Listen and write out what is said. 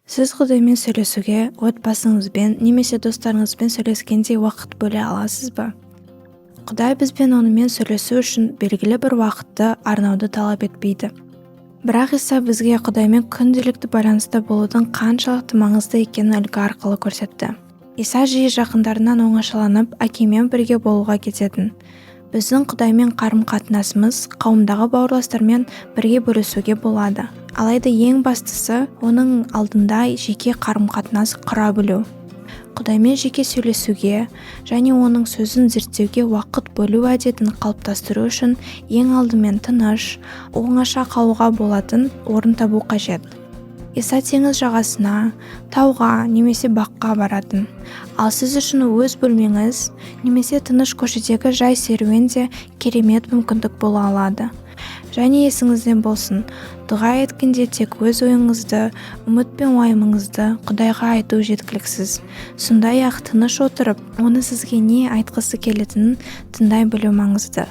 Сіз Құдаймен сөйлесуге отбасыңызбен немесе достарыңызбен сөйлескендей уақыт бөле аласыз ба? Құдай бізбен онымен сөйлесу үшін белгілі бір уақытты арнауды талап етпейді. Бірақ Иса бізге Құдаймен күнделікті байланыста болудың қаншалықты маңызды екенін үлгі арқылы көрсетті. Иса жиі жақындарынан оңашаланып, әкемен бірге болуға кететін. Біздің Құдаймен қарым-қатынасымыз қауымдағы бауырластармен бірге бөлісуге болады. Алайда ең бастысы оның алдында жеке қарым-қатынас құра білу. Құдаймен жеке сөйлесуге және оның сөзін зерттеуге уақыт бөлу әдетін қалыптастыру үшін ең алдымен тыныш, оңаша қалуға болатын орын табу қажет. Иса теңіз жағасына, тауға немесе баққа баратын. Ал сіз үшін өз бөлмеңіз немесе тыныш көшедегі жай серуен де керемет мүмкіндік бола алады. Және есіңізден болсын, дұға еткенде тек өз ойыңызды, үміт пен уайымыңызды Құдайға айту жеткіліксіз. Сондай-ақ тыныш отырып, оны сізге не айтқысы келетінін тыңдай білу маңызды.